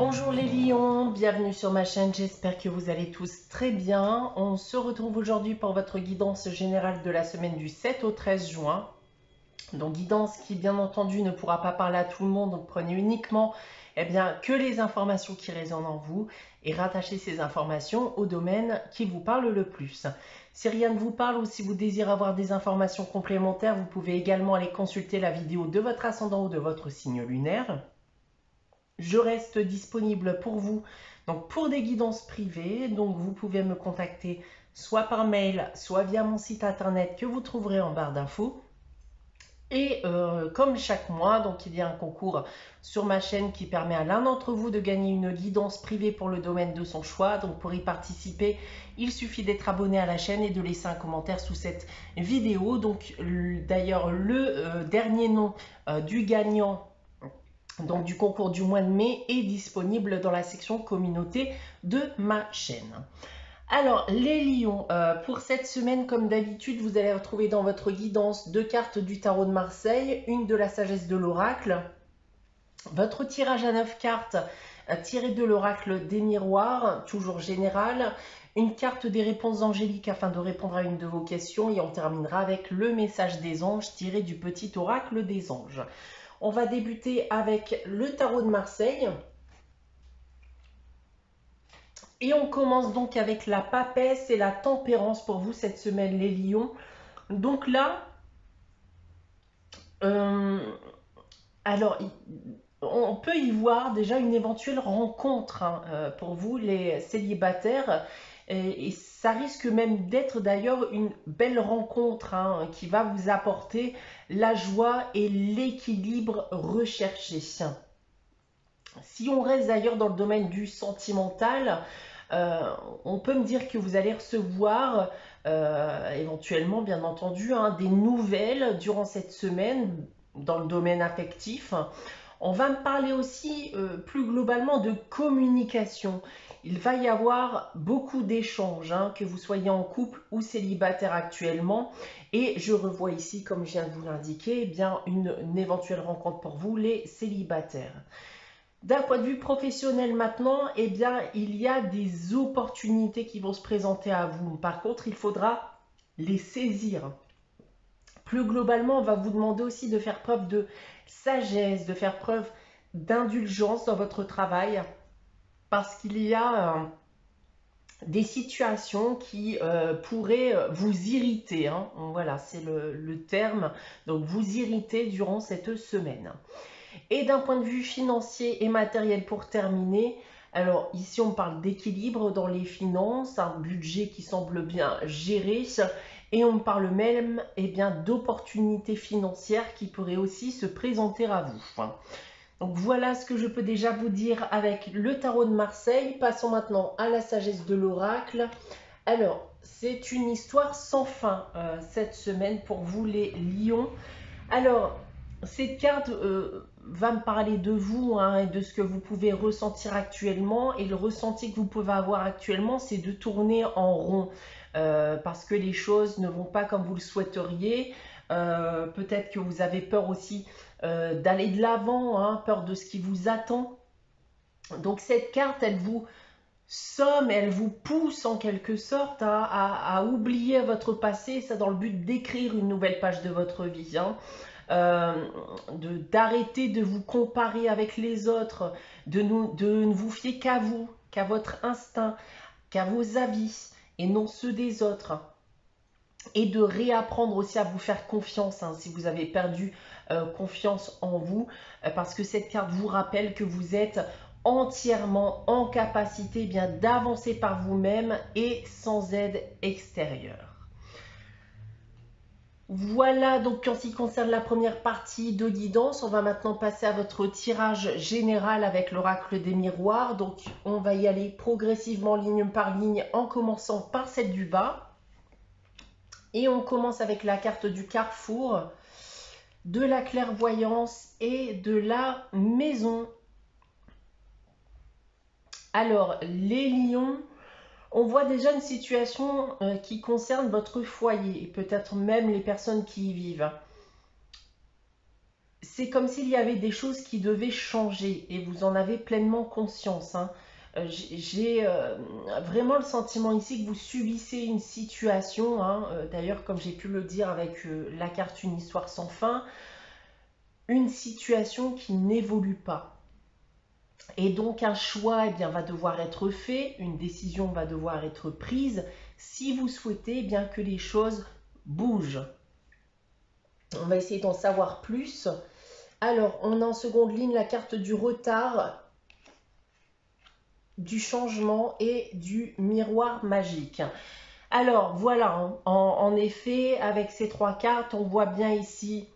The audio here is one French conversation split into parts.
Bonjour les lions, bienvenue sur ma chaîne, j'espère que vous allez tous très bien. On se retrouve aujourd'hui pour votre guidance générale de la semaine du 7 au 13 juin. Donc guidance qui bien entendu ne pourra pas parler à tout le monde, donc prenez uniquement que les informations qui résonnent en vous et rattachez ces informations au domaine qui vous parle le plus. Si rien ne vous parle ou si vous désirez avoir des informations complémentaires, vous pouvez également aller consulter la vidéo de votre ascendant ou de votre signe lunaire. Je reste disponible pour vous, donc pour des guidances privées. Donc vous pouvez me contacter soit par mail, soit via mon site internet que vous trouverez en barre d'infos. Et comme chaque mois, donc il y a un concours sur ma chaîne qui permet à l'un d'entre vous de gagner une guidance privée pour le domaine de son choix. Donc pour y participer, il suffit d'être abonné à la chaîne et de laisser un commentaire sous cette vidéo. Donc d'ailleurs le dernier nom du gagnant donc du concours du mois de mai est disponible dans la section communauté de ma chaîne. Alors les lions, pour cette semaine comme d'habitude vous allez retrouver dans votre guidance 2 cartes du tarot de Marseille, une de la sagesse de l'oracle, votre tirage à 9 cartes tiré de l'oracle des miroirs, toujours général, une carte des réponses angéliques afin de répondre à une de vos questions et on terminera avec le message des anges tiré du petit oracle des anges. On va débuter avec le tarot de Marseille. Et on commence donc avec la papesse et la tempérance pour vous cette semaine, les lions. Donc là, alors, on peut y voir déjà une éventuelle rencontre pour vous, les célibataires. Et ça risque même d'être d'ailleurs une belle rencontre qui va vous apporter la joie et l'équilibre recherché. Si on reste d'ailleurs dans le domaine du sentimental, on peut me dire que vous allez recevoir éventuellement, bien entendu, des nouvelles durant cette semaine dans le domaine affectif. On va me parler aussi plus globalement de communication. Il va y avoir beaucoup d'échanges, que vous soyez en couple ou célibataire actuellement. Et je revois ici, comme je viens de vous l'indiquer, une éventuelle rencontre pour vous, les célibataires. D'un point de vue professionnel maintenant, il y a des opportunités qui vont se présenter à vous. Par contre, il faudra les saisir. Plus globalement, on va vous demander aussi de faire preuve de sagesse, de faire preuve d'indulgence dans votre travail, parce qu'il y a des situations qui pourraient vous irriter. Voilà, c'est le terme. Donc, vous irriter durant cette semaine. Et d'un point de vue financier et matériel pour terminer, alors ici on parle d'équilibre dans les finances, un budget qui semble bien géré et on parle même d'opportunités financières qui pourraient aussi se présenter à vous. Donc voilà ce que je peux déjà vous dire avec le tarot de Marseille. Passons maintenant à la sagesse de l'oracle. Alors c'est une histoire sans fin cette semaine pour vous les lions. Alors cette carte va me parler de vous et de ce que vous pouvez ressentir actuellement. Et le ressenti que vous pouvez avoir actuellement, c'est de tourner en rond parce que les choses ne vont pas comme vous le souhaiteriez. Peut-être que vous avez peur aussi d'aller de l'avant, peur de ce qui vous attend. Donc cette carte, elle vous somme, elle vous pousse en quelque sorte à oublier votre passé, ça dans le but d'écrire une nouvelle page de votre vie. D'arrêter de vous comparer avec les autres, de ne vous fier qu'à vous, qu'à votre instinct, qu'à vos avis et non ceux des autres. Et de réapprendre aussi à vous faire confiance si vous avez perdu confiance en vous, parce que cette carte vous rappelle que vous êtes entièrement en capacité d'avancer par vous-même et sans aide extérieure. Voilà donc en ce qui concerne la première partie de guidance. On va maintenant passer à votre tirage général avec l'oracle des miroirs. Donc on va y aller progressivement ligne par ligne en commençant par celle du bas. Et on commence avec la carte du carrefour, de la clairvoyance et de la maison. Alors les lions, on voit déjà une situation qui concerne votre foyer et peut-être même les personnes qui y vivent. c'est comme s'il y avait des choses qui devaient changer et vous en avez pleinement conscience, hein. J'ai vraiment le sentiment ici que vous subissez une situation, hein, d'ailleurs comme j'ai pu le dire avec la carte Une histoire sans fin, une situation qui n'évolue pas. Et donc un choix eh bien, va devoir être fait, une décision va devoir être prise si vous souhaitez eh bien, que les choses bougent. On va essayer d'en savoir plus. Alors, on a en seconde ligne la carte du retard, du changement et du miroir magique. Alors, voilà, hein, en effet, avec ces trois cartes, on voit bien ici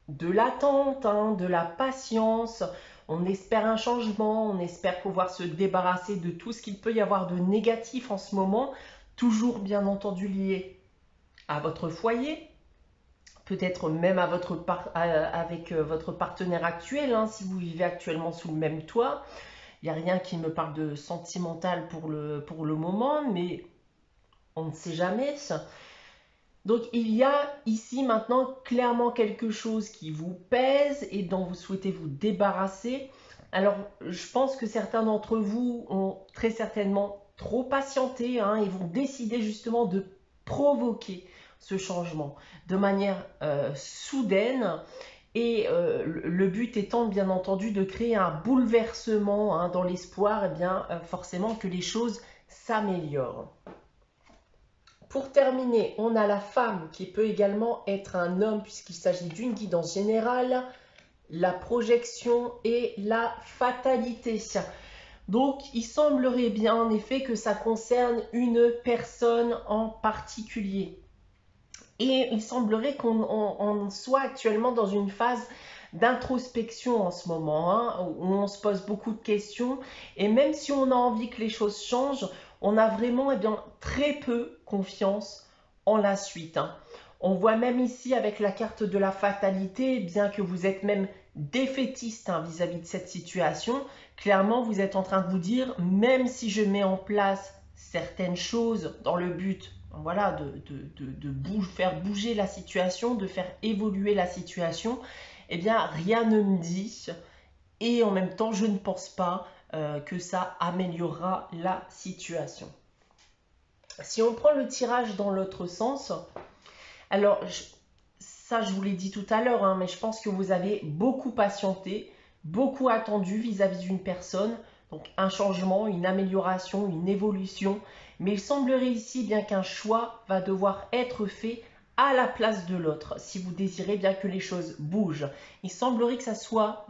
de l'attente, hein, de la patience. On espère un changement, on espère pouvoir se débarrasser de tout ce qu'il peut y avoir de négatif en ce moment, toujours bien entendu lié à votre foyer, peut-être même à avec votre partenaire actuel, hein, si vous vivez actuellement sous le même toit. Il n'y a rien qui me parle de sentimental pour le moment, mais on ne sait jamais. Donc il y a ici maintenant clairement quelque chose qui vous pèse et dont vous souhaitez vous débarrasser. Alors je pense que certains d'entre vous ont très certainement trop patienté, hein, et vont décider justement de provoquer ce changement de manière soudaine. Et le but étant bien entendu de créer un bouleversement, hein, dans l'espoir eh bien, forcément que les choses s'améliorent. Pour terminer, on a la femme qui peut également être un homme puisqu'il s'agit d'une guidance générale, la projection et la fatalité. Donc, il semblerait bien en effet que ça concerne une personne en particulier. Et il semblerait qu'on soit actuellement dans une phase d'introspection en ce moment, hein, où on se pose beaucoup de questions. Et même si on a envie que les choses changent, on a vraiment très peu confiance en la suite, hein. On voit même ici avec la carte de la fatalité, bien que vous êtes même défaitiste, hein, vis-à-vis de cette situation, clairement vous êtes en train de vous dire, même si je mets en place certaines choses dans le but, voilà, faire bouger la situation, de faire évoluer la situation, eh bien rien ne me dit, et en même temps je ne pense pas que ça améliorera la situation. Si on prend le tirage dans l'autre sens, alors ça je vous l'ai dit tout à l'heure, hein, mais je pense que vous avez beaucoup patienté, beaucoup attendu vis-à-vis d'une personne, donc un changement, une amélioration, une évolution. Mais il semblerait ici bien qu'un choix va devoir être fait à la place de l'autre, si vous désirez bien que les choses bougent. Il semblerait que ça soit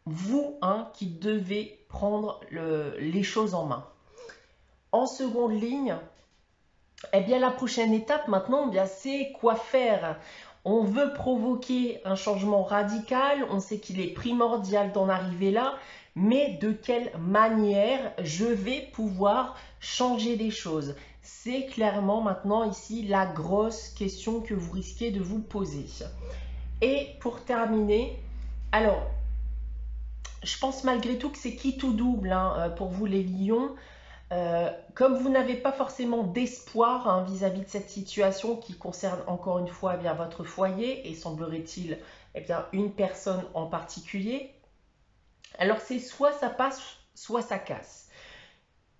vous, hein, qui devez prendre les choses en main. En seconde ligne, eh bien la prochaine étape maintenant, eh bien c'est quoi faire. On veut provoquer un changement radical, on sait qu'il est primordial d'en arriver là, mais de quelle manière je vais pouvoir changer les choses? C'est clairement maintenant ici la grosse question que vous risquez de vous poser. Et pour terminer, alors, je pense malgré tout que c'est qui tout double, hein, pour vous les lions. Comme vous n'avez pas forcément d'espoir, hein, vis-à-vis de cette situation qui concerne encore une fois eh bien, votre foyer et semblerait-il eh bien, une personne en particulier, alors c'est soit ça passe, soit ça casse.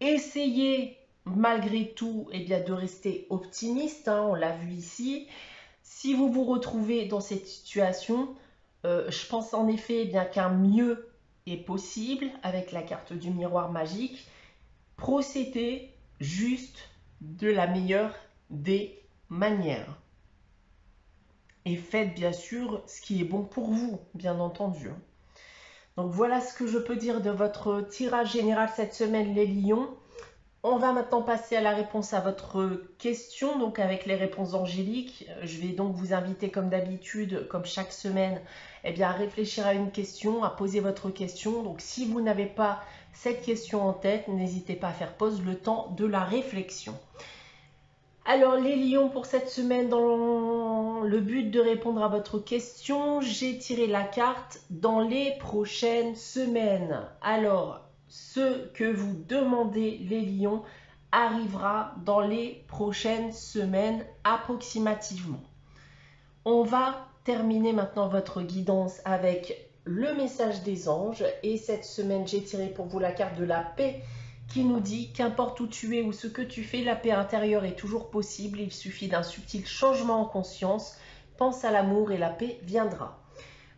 Essayez malgré tout eh bien, de rester optimiste, hein, on l'a vu ici. Si vous vous retrouvez dans cette situation, je pense en effet eh bien, qu'un mieux est possible avec la carte du miroir magique. Procédez juste de la meilleure des manières. Et faites bien sûr ce qui est bon pour vous, bien entendu. Donc voilà ce que je peux dire de votre tirage général cette semaine, les lions. On va maintenant passer à la réponse à votre question, donc avec les réponses angéliques. Je vais donc vous inviter comme d'habitude, comme chaque semaine, eh bien, à réfléchir à une question, à poser votre question. Donc si vous n'avez pas cette question en tête, n'hésitez pas à faire pause le temps de la réflexion. Alors les lions, pour cette semaine, dans le but de répondre à votre question, j'ai tiré la carte dans les prochaines semaines. Alors, ce que vous demandez, les lions, arrivera dans les prochaines semaines approximativement. On va terminer maintenant votre guidance avec le message des anges. Et cette semaine, j'ai tiré pour vous la carte de la paix qui nous dit qu'importe où tu es ou ce que tu fais, la paix intérieure est toujours possible. Il suffit d'un subtil changement en conscience. Pense à l'amour et la paix viendra.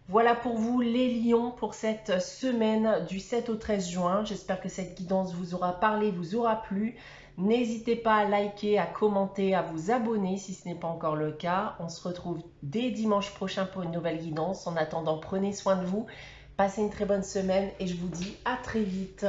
Voilà pour vous les lions pour cette semaine du 7 au 13 juin. J'espère que cette guidance vous aura parlé, vous aura plu. N'hésitez pas à liker, à commenter, à vous abonner si ce n'est pas encore le cas. On se retrouve dès dimanche prochain pour une nouvelle guidance. En attendant, prenez soin de vous. Passez une très bonne semaine et je vous dis à très vite.